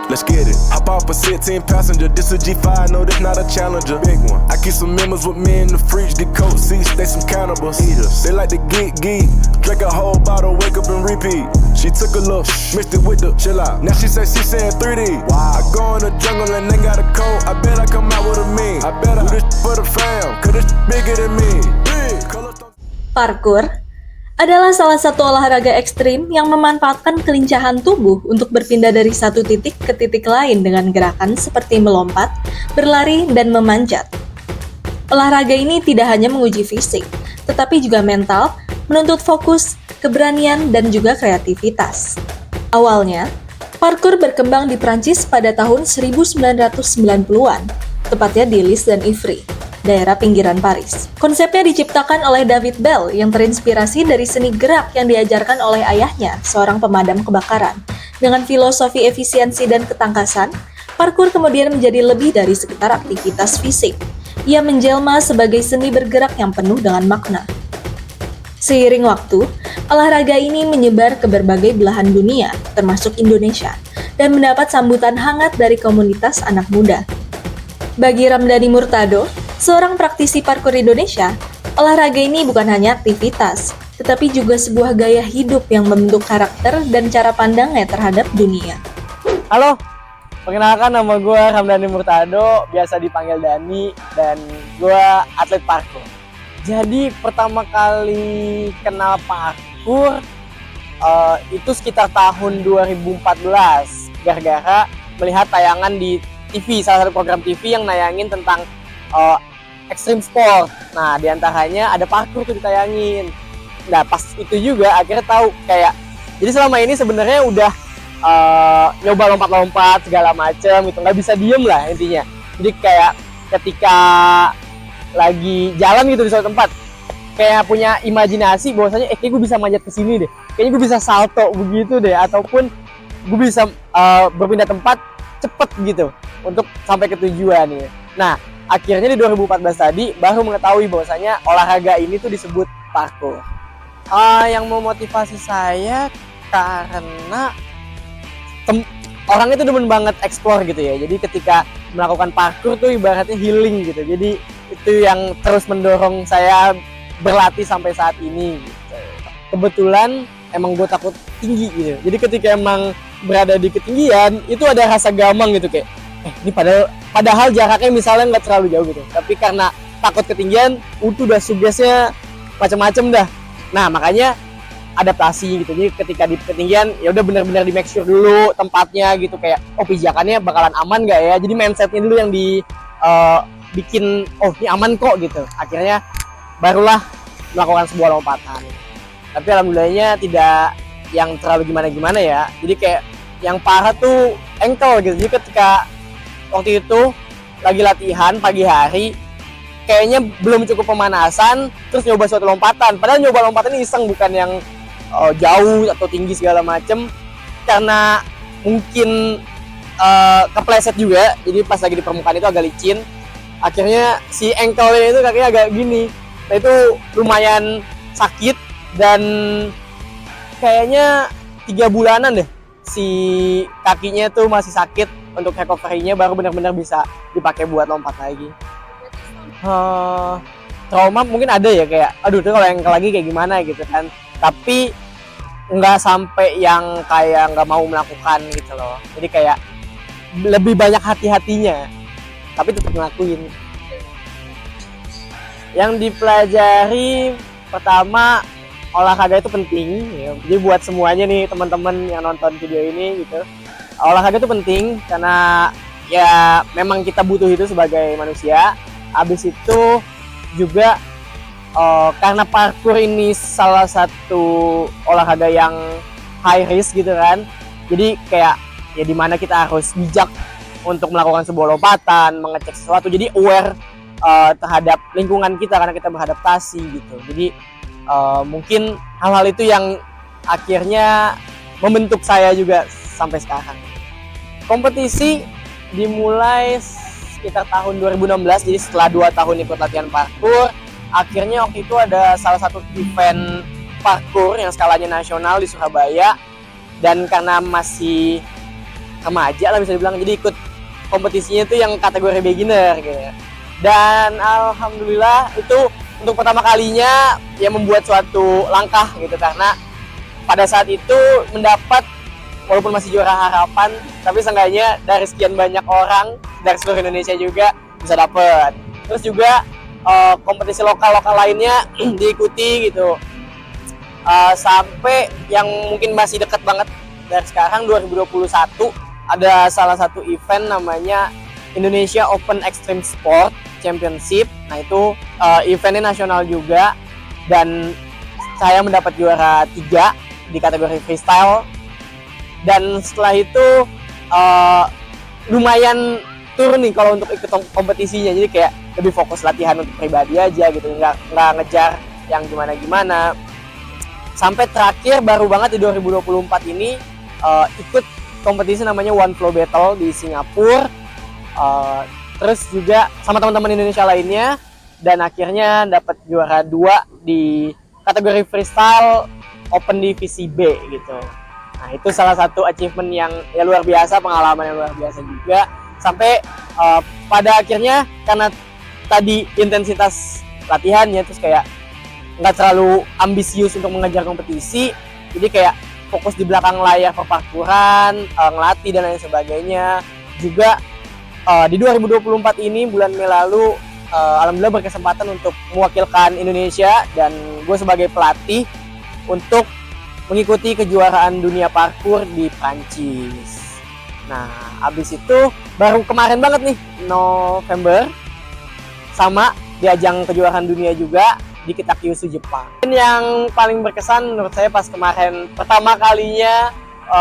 Let's get it. Hop off a 16 passenger. This a G5, no, this not a Challenger. Big one. I keep some members with me in the fridge. The coat seats, they some cannibals. Eaters. They like to geek. Drink a whole bottle, wake up and repeat. She took a look, mixed it with the chill out. Now she say she saying 3D. Wow. I go in the jungle and they got a coat. I bet I come out with a mean. I bet I do this for the fam, cause this bigger than me. Parkour adalah salah satu olahraga ekstrim yang memanfaatkan kelincahan tubuh untuk berpindah dari satu titik ke titik lain dengan gerakan seperti melompat, berlari, dan memanjat. Olahraga ini tidak hanya menguji fisik, tetapi juga mental, menuntut fokus, keberanian, dan juga kreativitas. Awalnya, parkour berkembang di Prancis pada tahun 1990-an, tepatnya di Lys dan Ivry, daerah pinggiran Paris. Konsepnya diciptakan oleh David Bell yang terinspirasi dari seni gerak yang diajarkan oleh ayahnya, seorang pemadam kebakaran. Dengan filosofi efisiensi dan ketangkasan, parkour kemudian menjadi lebih dari sekedar aktivitas fisik. Ia menjelma sebagai seni bergerak yang penuh dengan makna. Seiring waktu, olahraga ini menyebar ke berbagai belahan dunia, termasuk Indonesia, dan mendapat sambutan hangat dari komunitas anak muda. Bagi Ramdhani Murtado, seorang praktisi parkour Indonesia, olahraga ini bukan hanya aktivitas, tetapi juga sebuah gaya hidup yang membentuk karakter dan cara pandangnya terhadap dunia. Halo, perkenalkan nama gue Ramdhani Murtado, biasa dipanggil Dani, dan gue atlet parkour. Jadi pertama kali kenal parkour itu sekitar tahun 2014, gara-gara melihat tayangan di TV, salah satu program TV yang nayangin tentang extreme sport. Nah, diantaranya ada parkour tuh ditayangin. Nah, pas itu juga akhirnya tahu kayak, jadi selama ini sebenarnya udah nyoba lompat-lompat segala macem gitu, nggak bisa diem lah intinya. Jadi kayak ketika lagi jalan gitu di suatu tempat, kayak punya imajinasi bahwasanya kayak gue bisa manjat ke sini deh, kayaknya gue bisa salto begitu deh, ataupun gue bisa berpindah tempat cepet gitu untuk sampai ke tujuan nih. Nah, akhirnya di 2014 tadi baru mengetahui bahwasanya olahraga ini tuh disebut parkour. Yang memotivasi saya karena orang itu demen banget explore gitu ya. Jadi ketika melakukan parkour tuh ibaratnya healing gitu. Jadi itu yang terus mendorong saya berlatih sampai saat ini gitu. Kebetulan emang gue takut tinggi gitu. Jadi ketika emang berada di ketinggian itu ada rasa gamang gitu, kayak ini padahal jaraknya misalnya nggak terlalu jauh gitu, tapi karena takut ketinggian udah sugesnya macam-macam dah. Nah, makanya adaptasi gitu. Jadi ketika di ketinggian ya udah benar-benar di make sure dulu tempatnya gitu, kayak pijakannya bakalan aman nggak ya. Jadi mindsetnya dulu yang bikin ini aman kok gitu. Akhirnya barulah melakukan sebuah lompatan. Tapi alhamdulillahnya tidak yang terlalu gimana-gimana ya. Jadi kayak yang parah tuh ankle gitu. Jadi ketika waktu itu lagi latihan pagi hari, kayaknya belum cukup pemanasan, terus nyoba suatu lompatan. Padahal nyoba lompatan ini iseng, bukan yang jauh atau tinggi segala macem. Karena mungkin kepleset juga, jadi pas lagi di permukaan itu agak licin. Akhirnya si ankle-nya itu kakinya agak gini. Nah, itu lumayan sakit dan kayaknya 3 bulanan deh si kakinya tuh masih sakit. Untuk recovery-nya baru benar-benar bisa dipakai buat lompat lagi. Trauma mungkin ada ya, kayak aduh tuh kalau yang lagi kayak gimana gitu kan. Tapi nggak sampai yang kayak nggak mau melakukan gitu loh. Jadi kayak lebih banyak hati-hatinya, tapi tetap ngelakuin. Yang dipelajari pertama, olahraga itu penting ya. Jadi buat semuanya nih teman-teman yang nonton video ini gitu, olahraga itu penting karena ya memang kita butuh itu sebagai manusia. Habis itu juga karena parkour ini salah satu olahraga yang high risk gitu kan. Jadi kayak ya dimana kita harus bijak untuk melakukan sebuah lompatan, mengecek sesuatu. Jadi aware terhadap lingkungan kita karena kita beradaptasi gitu. Jadi mungkin hal-hal itu yang akhirnya membentuk saya juga sampai sekarang. Kompetisi dimulai sekitar tahun 2016, jadi setelah 2 tahun ikut latihan parkour, akhirnya waktu itu ada salah satu event parkour yang skalanya nasional di Surabaya, dan karena masih remaja lah bisa dibilang, jadi ikut kompetisinya itu yang kategori beginner gitu. Dan alhamdulillah itu untuk pertama kalinya ya membuat suatu langkah gitu, karena pada saat itu mendapat, walaupun masih juara harapan, tapi seenggaknya dari sekian banyak orang dari seluruh Indonesia juga bisa dapet. Terus juga kompetisi lokal-lokal lainnya diikuti gitu, sampai yang mungkin masih dekat banget dari sekarang 2021 ada salah satu event namanya Indonesia Open Extreme Sport Championship. Nah itu eventnya nasional juga, dan saya mendapat juara 3 di kategori freestyle. Dan setelah itu lumayan turun nih kalau untuk ikut kompetisinya, jadi kayak lebih fokus latihan untuk pribadi aja gitu, nggak ngejar yang gimana-gimana. Sampai terakhir baru banget di 2024 ini ikut kompetisi namanya One Flow Battle di Singapura, terus juga sama teman-teman Indonesia lainnya, dan akhirnya dapat juara 2 di kategori freestyle Open Divisi B gitu. Nah itu salah satu achievement yang ya luar biasa, pengalaman yang luar biasa juga. Sampai pada akhirnya karena tadi intensitas latihannya terus kayak nggak terlalu ambisius untuk mengejar kompetisi, jadi kayak fokus di belakang layar perparkuran, ngelatih dan lain sebagainya. Juga di 2024 ini bulan Mei lalu alhamdulillah berkesempatan untuk mewakilkan Indonesia, dan gue sebagai pelatih untuk mengikuti kejuaraan dunia parkour di Prancis. Nah, abis itu baru kemarin banget nih, November, sama di ajang kejuaraan dunia juga di Kitakyushu, Jepang. Yang paling berkesan menurut saya pas kemarin pertama kalinya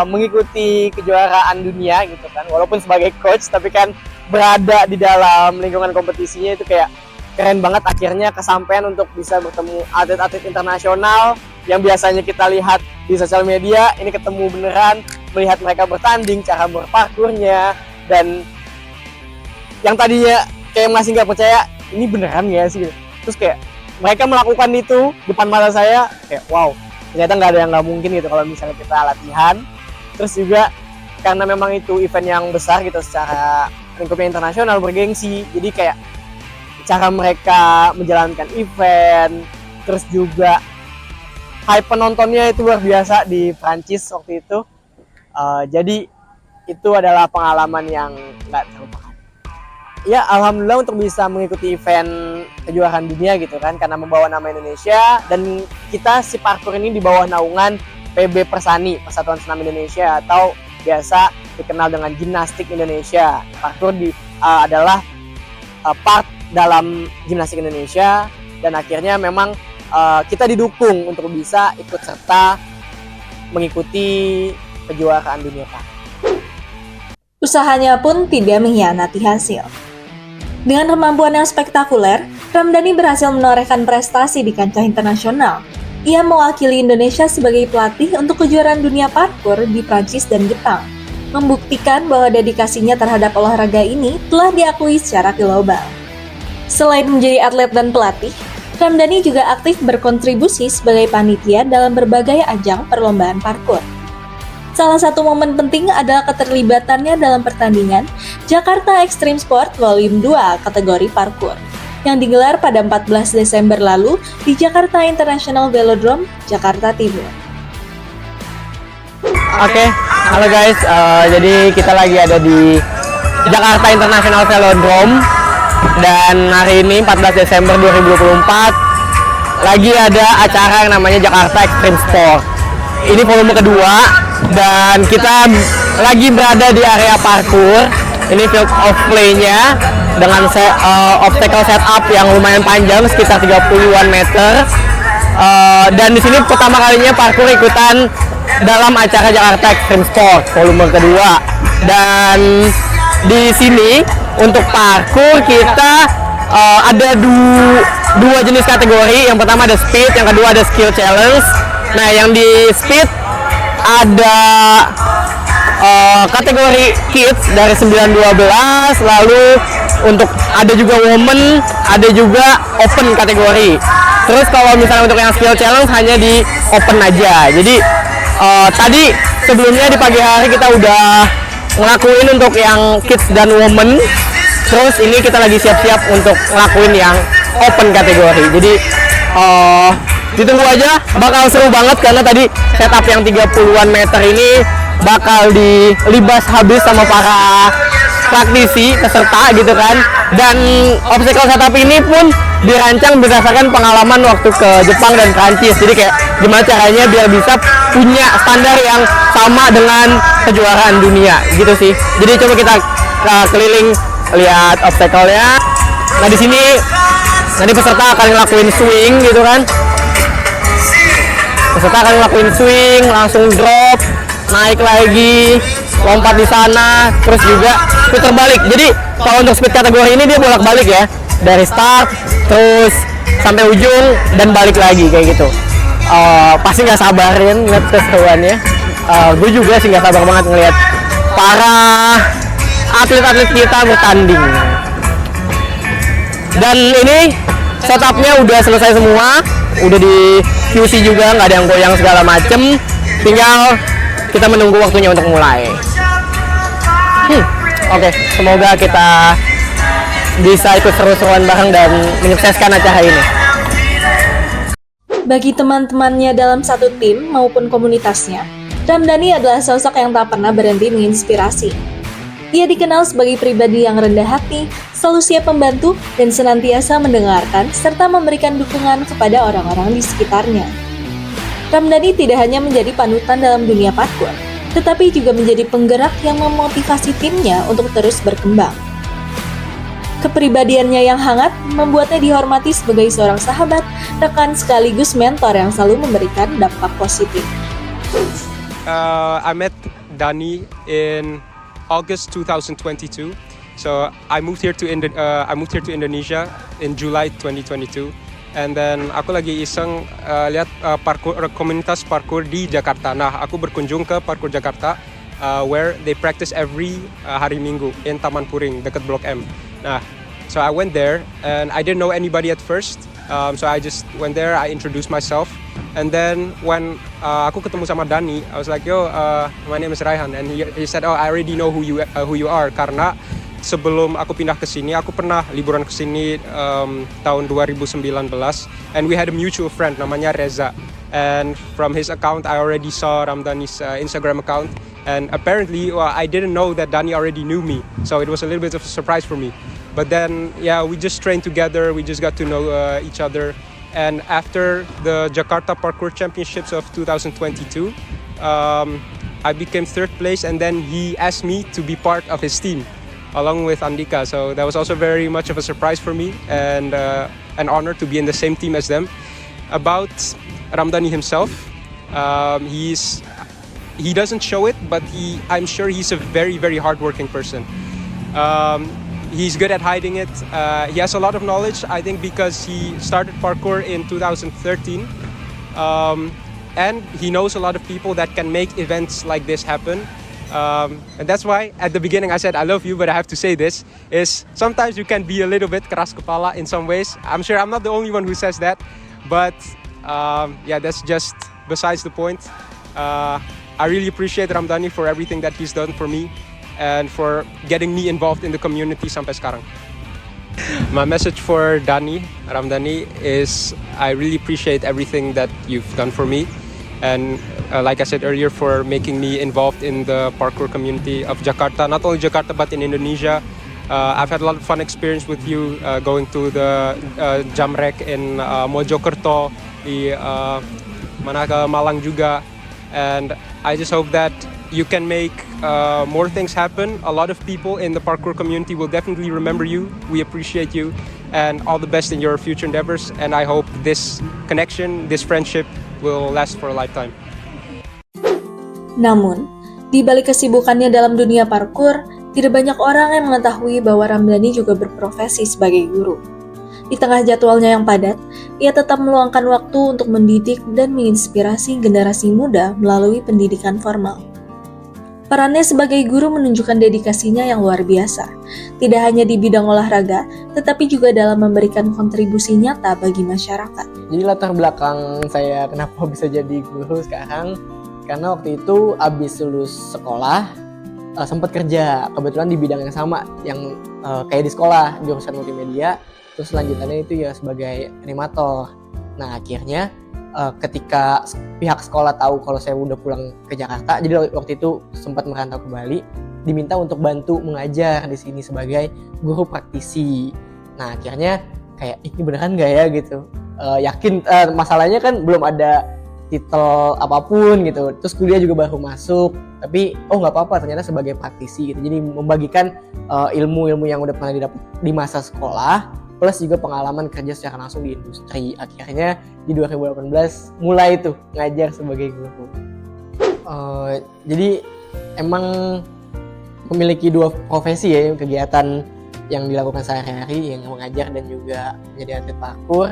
mengikuti kejuaraan dunia gitu kan, walaupun sebagai coach tapi kan berada di dalam lingkungan kompetisinya itu kayak keren banget. Akhirnya kesampaian untuk bisa bertemu atlet-atlet internasional yang biasanya kita lihat di sosial media, ini ketemu beneran, melihat mereka bertanding, cara berparkurnya, dan yang tadinya kayak masih nggak percaya ini beneran ya sih, terus kayak mereka melakukan itu depan mata saya, kayak wow, ternyata nggak ada yang nggak mungkin gitu kalau misalnya kita latihan. Terus juga karena memang itu event yang besar gitu secara lingkupnya internasional, bergengsi, jadi kayak cara mereka menjalankan event, terus juga hype penontonnya itu luar biasa di Prancis waktu itu. Jadi itu adalah pengalaman yang nggak terlupakan. Ya alhamdulillah untuk bisa mengikuti event kejuaraan dunia gitu kan, karena membawa nama Indonesia, dan kita si parkour ini di bawah naungan PB Persani, Persatuan Senam Indonesia, atau biasa dikenal dengan Gimnastik Indonesia. Parkour adalah part dalam Gimnastik Indonesia, dan akhirnya memang kita didukung untuk bisa ikut serta mengikuti kejuaraan dunia parkour. Usahanya pun tidak mengkhianati hasil. Dengan kemampuan yang spektakuler, Ramdhani berhasil menorehkan prestasi di kancah internasional. Ia mewakili Indonesia sebagai pelatih untuk kejuaraan dunia parkour di Prancis dan Jepang, membuktikan bahwa dedikasinya terhadap olahraga ini telah diakui secara global. Selain menjadi atlet dan pelatih, Ramdhani juga aktif berkontribusi sebagai panitia dalam berbagai ajang perlombaan parkour. Salah satu momen penting adalah keterlibatannya dalam pertandingan Jakarta Extreme Sport Volume 2 kategori parkour yang digelar pada 14 Desember lalu di Jakarta International Velodrome, Jakarta Timur. Oke, halo guys, jadi kita lagi ada di Jakarta International Velodrome, dan hari ini 14 Desember 2024 lagi ada acara yang namanya Jakarta Extreme Sport. Ini volume kedua, dan kita lagi berada di area parkour. Ini field of play-nya dengan obstacle setup yang lumayan panjang, sekitar 30-an meter. Dan di sini pertama kalinya parkour ikutan dalam acara Jakarta Extreme Sport volume kedua. Dan di sini untuk parkour kita ada dua jenis kategori. Yang pertama ada speed, yang kedua ada skill challenge. Nah, yang di speed ada kategori kids dari 9-12, lalu untuk ada juga women, ada juga open kategori. Terus kalau misalnya untuk yang skill challenge hanya di open aja. Jadi tadi sebelumnya di pagi hari kita udah ngelakuin untuk yang kids dan women. Terus ini kita lagi siap-siap untuk ngelakuin yang open kategori. Jadi ditunggu aja, bakal seru banget karena tadi setup yang 30-an meter ini bakal dilibas habis sama para praktisi peserta gitu kan. Dan obstacle setup ini pun dirancang berdasarkan pengalaman waktu ke Jepang dan Prancis. Jadi kayak gimana caranya biar bisa punya standar yang sama dengan kejuaraan dunia gitu sih. Jadi coba kita keliling lihat obstacle-nya. Nah di sini nanti peserta akan ngelakuin swing gitu kan. Peserta akan ngelakuin swing, langsung drop, naik lagi, lompat di sana, terus juga putar balik. Jadi kalau untuk speed kategori ini dia bolak-balik ya, dari start terus sampai ujung dan balik lagi kayak gitu. Pasti nggak sabarin ngeliat keseruannya. Gue juga sih nggak sabar banget ngeliat para atlet-atlet kita bertanding. Dan ini setupnya udah selesai semua, udah di QC juga, nggak ada yang goyang segala macem. Tinggal kita menunggu waktunya untuk mulai. Oke, semoga kita bisa ikut seru-seruan bareng dan menyukseskan acara ini. Bagi teman-temannya dalam satu tim maupun komunitasnya, Ramdhani adalah sosok yang tak pernah berhenti menginspirasi. Ia dikenal sebagai pribadi yang rendah hati, selalu siap membantu, dan senantiasa mendengarkan serta memberikan dukungan kepada orang-orang di sekitarnya. Ramdhani tidak hanya menjadi panutan dalam dunia parkour, tetapi juga menjadi penggerak yang memotivasi timnya untuk terus berkembang. Kepribadiannya yang hangat membuatnya dihormati sebagai seorang sahabat, rekan sekaligus mentor yang selalu memberikan dampak positif. I met Dhani in August 2022. So I moved here to Indonesia in July 2022. And then aku lagi iseng lihat komunitas parkour di Jakarta. Nah, aku berkunjung ke Parkour Jakarta where they practice every hari Minggu in Taman Puring dekat Blok M. Nah, so I went there and I didn't know anybody at first. So I just went there, I introduced myself. And then when aku ketemu sama Dhani, I was like, yo, my name is Raihan. And he said, oh, I already know who you are. Karena sebelum aku pindah ke sini, aku pernah liburan ke sini tahun 2019. And we had a mutual friend namanya Reza. And from his account, I already saw Ramdhani's Instagram account. And apparently, I didn't know that Dhani already knew me. So it was a little bit of a surprise for me. But then, yeah, we just trained together. We just got to know each other. And after the Jakarta Parkour Championships of 2022, I became third place. And then he asked me to be part of his team, along with Andika. So that was also very much of a surprise for me and an honor to be in the same team as them. About Ramdhani himself, he doesn't show it, but I'm sure he's a very, very hardworking person. He's good at hiding it. He has a lot of knowledge, I think, because he started parkour in 2013. And he knows a lot of people that can make events like this happen. And that's why at the beginning I said I love you, but I have to say this, is sometimes you can be a little bit keras kepala in some ways. I'm sure I'm not the only one who says that, but yeah, that's just besides the point. I really appreciate Ramdhani for everything that he's done for me and for getting me involved in the community sampai sekarang. My message for Ramdhani is I really appreciate everything that you've done for me. And like I said earlier, for making me involved in the parkour community of Jakarta, not only Jakarta but in Indonesia. I've had a lot of fun experience with you going to the Jamrek in Mojokerto, di Malang juga. And I just hope that you can make more things happen. A lot of people in the parkour community will definitely remember you. We appreciate you and all the best in your future endeavors. And I hope this connection, this friendship will last for a lifetime. Namun, di balik kesibukannya dalam dunia parkour, tidak banyak orang yang mengetahui bahwa Ramdhani juga berprofesi sebagai guru. Di tengah jadwalnya yang padat, ia tetap meluangkan waktu untuk mendidik dan menginspirasi generasi muda melalui pendidikan formal. Perannya sebagai guru menunjukkan dedikasinya yang luar biasa, tidak hanya di bidang olahraga, tetapi juga dalam memberikan kontribusi nyata bagi masyarakat. Jadi latar belakang saya kenapa bisa jadi guru sekarang, karena waktu itu abis lulus sekolah, sempat kerja, kebetulan di bidang yang sama, yang kayak di sekolah, jurusan multimedia, terus lanjutannya itu ya sebagai animator. Nah akhirnya ketika pihak sekolah tahu kalau saya udah pulang ke Jakarta, jadi waktu itu sempat merantau ke Bali, diminta untuk bantu mengajar di sini sebagai guru praktisi. Nah akhirnya kayak ini beneran nggak ya gitu, yakin masalahnya kan belum ada titel apapun gitu, terus kuliah juga baru masuk, tapi nggak apa-apa ternyata sebagai praktisi gitu, jadi membagikan ilmu-ilmu yang udah pernah didapat di masa sekolah plus juga pengalaman kerja secara langsung di industri. Akhirnya di 2018 mulai tuh ngajar sebagai guru. Jadi emang memiliki dua profesi ya, kegiatan yang dilakukan sehari-hari, yang mengajar dan juga menjadi atlet parkour,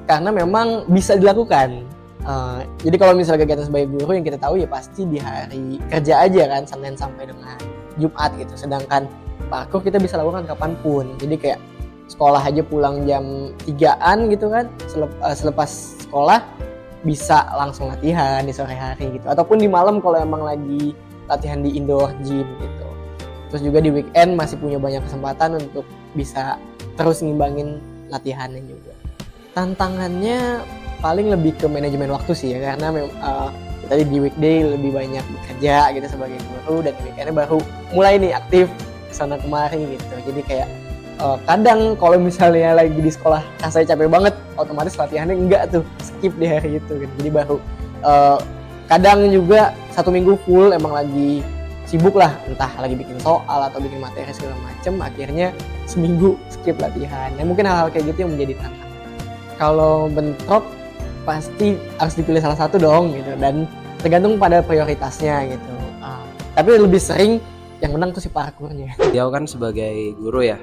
karena memang bisa dilakukan. Jadi kalau misalnya kegiatan sebagai guru yang kita tahu ya pasti di hari kerja aja kan, Senin sampai dengan Jumat gitu. Sedangkan parkour kita bisa lakukan kapanpun. Jadi kayak sekolah aja pulang jam 3-an gitu kan, selepas sekolah bisa langsung latihan di sore hari gitu, ataupun di malam kalau emang lagi latihan di indoor gym gitu. Terus juga di weekend masih punya banyak kesempatan untuk bisa terus ngimbangin latihannya juga. Tantangannya paling lebih ke manajemen waktu sih ya, karena tadi di weekday lebih banyak bekerja gitu sebagai guru, dan di weekendnya baru mulai nih aktif kesana kemari gitu. Jadi kayak kadang kalau misalnya lagi di sekolah rasanya capek banget, otomatis latihannya enggak tuh, skip di hari itu gitu. Jadi baru kadang juga 1 minggu full emang lagi sibuk lah, entah lagi bikin soal atau bikin materi segala macem, akhirnya seminggu skip latihan. Nah mungkin hal-hal kayak gitu yang menjadi tantangan. Kalau bentrok pasti harus dipilih salah satu dong gitu, dan tergantung pada prioritasnya gitu. Tapi lebih sering yang menang tuh si parkurnya. Dia kan sebagai guru ya,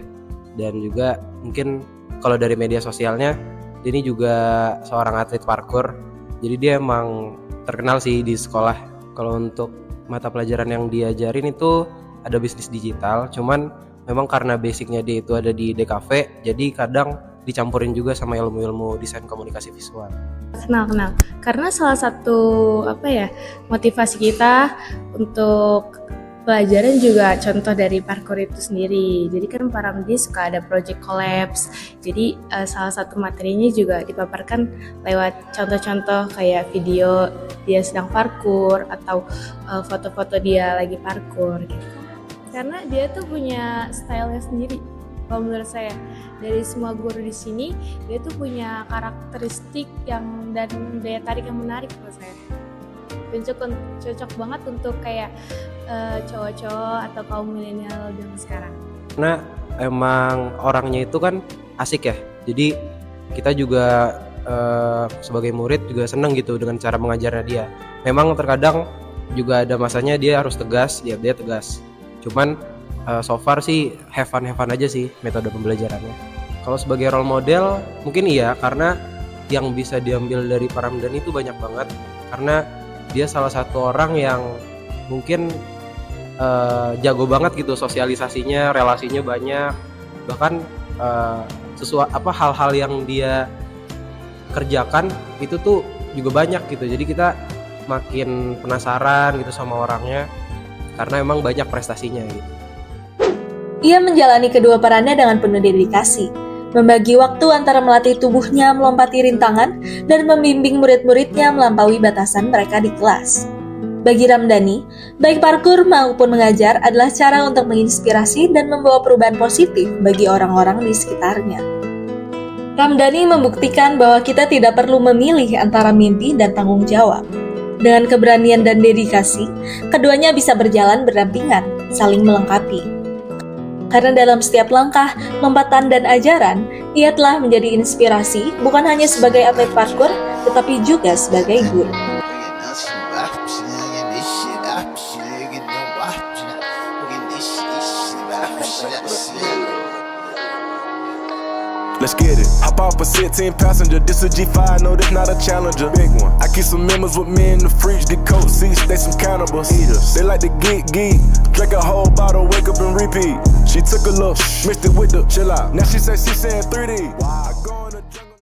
dan juga mungkin kalau dari media sosialnya dia ini juga seorang atlet parkour, jadi dia emang terkenal sih di sekolah. Kalau untuk mata pelajaran yang diajarin itu ada bisnis digital, cuman memang karena basicnya dia itu ada di DKV, jadi kadang dicampurin juga sama ilmu-ilmu desain komunikasi visual. Kenal. Karena salah satu motivasi kita untuk pelajaran juga contoh dari parkour itu sendiri. Jadi kan Paramdi suka ada project collabs. Jadi salah satu materinya juga dipaparkan lewat contoh-contoh kayak video dia sedang parkour atau foto-foto dia lagi parkour gitu. Karena dia tuh punya style-nya sendiri. Kalau menurut saya, dari semua guru di sini, dia tuh punya karakteristik dan daya tarik yang menarik menurut saya. Cocok banget untuk kayak cowok-cowok atau kaum milenial zaman sekarang. Karena emang orangnya itu kan asik ya, jadi kita juga sebagai murid juga seneng gitu dengan cara mengajarnya dia. Memang terkadang juga ada masanya dia harus tegas, dia tegas. Cuman so far sih have fun aja sih metode pembelajarannya. Kalau sebagai role model mungkin iya, karena yang bisa diambil dari Paramdan itu banyak banget, karena dia salah satu orang yang mungkin jago banget gitu sosialisasinya, relasinya banyak, bahkan hal-hal yang dia kerjakan itu tuh juga banyak gitu. Jadi kita makin penasaran gitu sama orangnya karena emang banyak prestasinya gitu. Ia menjalani kedua perannya dengan penuh dedikasi, membagi waktu antara melatih tubuhnya melompati rintangan dan membimbing murid-muridnya melampaui batasan mereka di kelas. Bagi Ramdhani, baik parkour maupun mengajar adalah cara untuk menginspirasi dan membawa perubahan positif bagi orang-orang di sekitarnya. Ramdhani membuktikan bahwa kita tidak perlu memilih antara mimpi dan tanggung jawab. Dengan keberanian dan dedikasi, keduanya bisa berjalan berdampingan, saling melengkapi. Karena dalam setiap langkah, lompatan, dan ajaran, ia telah menjadi inspirasi bukan hanya sebagai atlet parkour, tetapi juga sebagai guru. Let's get it. Hop off a 16 passenger. This a G5, no, this not a Challenger. Big one. I keep some members with me in the fridge. The coat seats, they some cannibals. Eaters. They like to geek. Drink a whole bottle, wake up and repeat. She took a look, mixed it with the chill out. Now she say she saying 3D. Wow, going